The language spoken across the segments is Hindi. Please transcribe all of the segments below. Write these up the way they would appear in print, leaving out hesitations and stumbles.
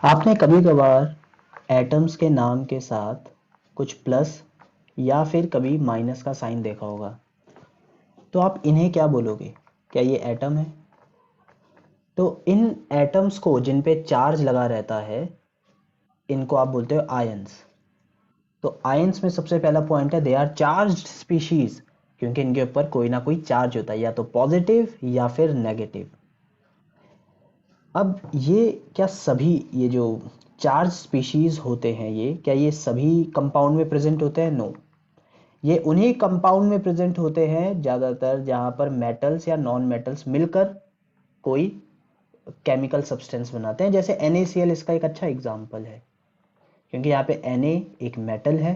आपने कभी कभार एटम्स के नाम के साथ कुछ प्लस या फिर कभी माइनस का साइन देखा होगा। तो आप इन्हें क्या बोलोगे? क्या ये एटम है? तो इन एटम्स को जिन पे चार्ज लगा रहता है इनको आप बोलते हो आयंस। तो आयंस में सबसे पहला पॉइंट है, दे आर चार्ज्ड स्पीशीज, क्योंकि इनके ऊपर कोई ना कोई चार्ज होता है, या तो पॉजिटिव या फिर नेगेटिव। अब ये क्या सभी ये जो चार्ज स्पीशीज होते हैं, ये क्या ये सभी कंपाउंड में प्रेजेंट होते हैं? नो। ये उन्हीं कंपाउंड में प्रेजेंट होते हैं ज़्यादातर जहाँ पर मेटल्स या नॉन मेटल्स मिलकर कोई केमिकल सब्सटेंस बनाते हैं। जैसे NaCl इसका एक अच्छा एग्जाम्पल है, क्योंकि यहाँ पे Na एक मेटल है,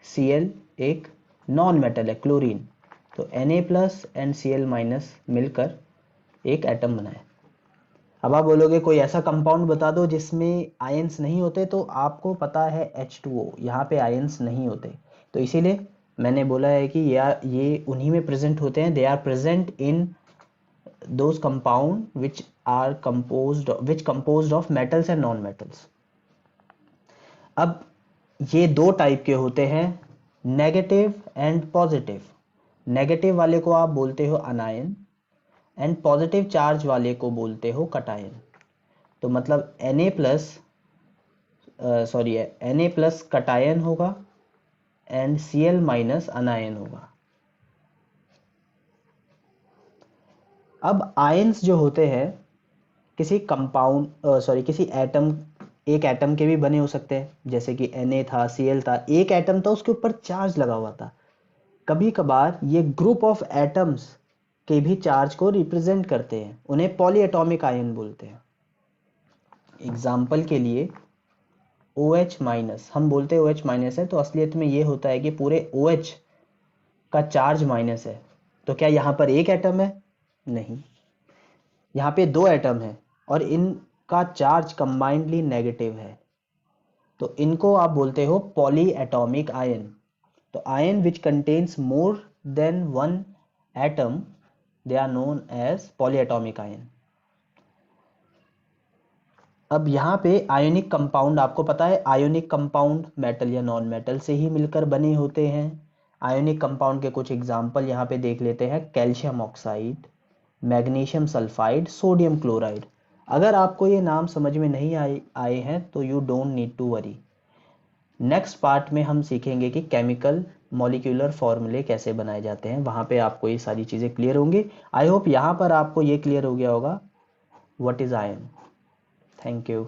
Cl एक नॉन मेटल है, क्लोरीन। तो Na plus and Cl minus मिलकर एक एटम बनाए। अब आप बोलोगे कोई ऐसा कंपाउंड बता दो जिसमें आयंस नहीं होते, तो आपको पता है H2O, यहाँ पे आयंस नहीं होते। तो इसीलिए मैंने बोला है कि ये उन्हीं में प्रेजेंट होते हैं, they are present in those compound which composed of metals and non metals. अब ये दो टाइप के होते हैं, नेगेटिव एंड पॉजिटिव। नेगेटिव वाले को आप बोलते हो अनायन एंड पॉजिटिव चार्ज वाले को बोलते हो कटायन। तो मतलब Na प्लस कटायन होगा एंड Cl माइनस अनायन होगा। अब आयंस जो होते हैं किसी किसी एटम, एक एटम के भी बने हो सकते हैं, जैसे कि Na था, Cl था, एक एटम था उसके ऊपर चार्ज लगा हुआ था। कभी कभार ये ग्रुप ऑफ एटम्स के भी चार्ज को रिप्रेजेंट करते हैं, उन्हें पॉलीएटॉमिक आयन बोलते हैं। एग्जाम्पल के लिए OH माइनस, हम बोलते हैं OH माइनस है, तो असलियत में ये होता है कि पूरे OH का चार्ज माइनस है। तो क्या यहाँ पर एक एटम है? नहीं, यहाँ पे दो एटम है और इनका चार्ज कंबाइंडली नेगेटिव है, तो इनको आप बोलते हो पॉली एटॉमिक आयन। तो ion which contains more than one atom, they are known as polyatomic ion. अब यहाँ पे आयोनिक कंपाउंड, आपको पता है आयोनिक कंपाउंड मेटल या नॉन मेटल से ही मिलकर बने होते हैं। आयोनिक कंपाउंड के कुछ एग्जाम्पल यहाँ पे देख लेते हैं, calcium oxide, magnesium sulphide, sodium chloride. अगर आपको ये नाम समझ में नहीं आए हैं तो you don't need to worry. Next part में हम सीखेंगे कि केमिकल मॉलिक्यूलर फॉर्मूले कैसे बनाए जाते हैं, वहाँ पे आपको ये सारी चीज़ें क्लियर होंगी। आई होप यहाँ पर आपको ये क्लियर हो गया होगा what is ion. Thank you.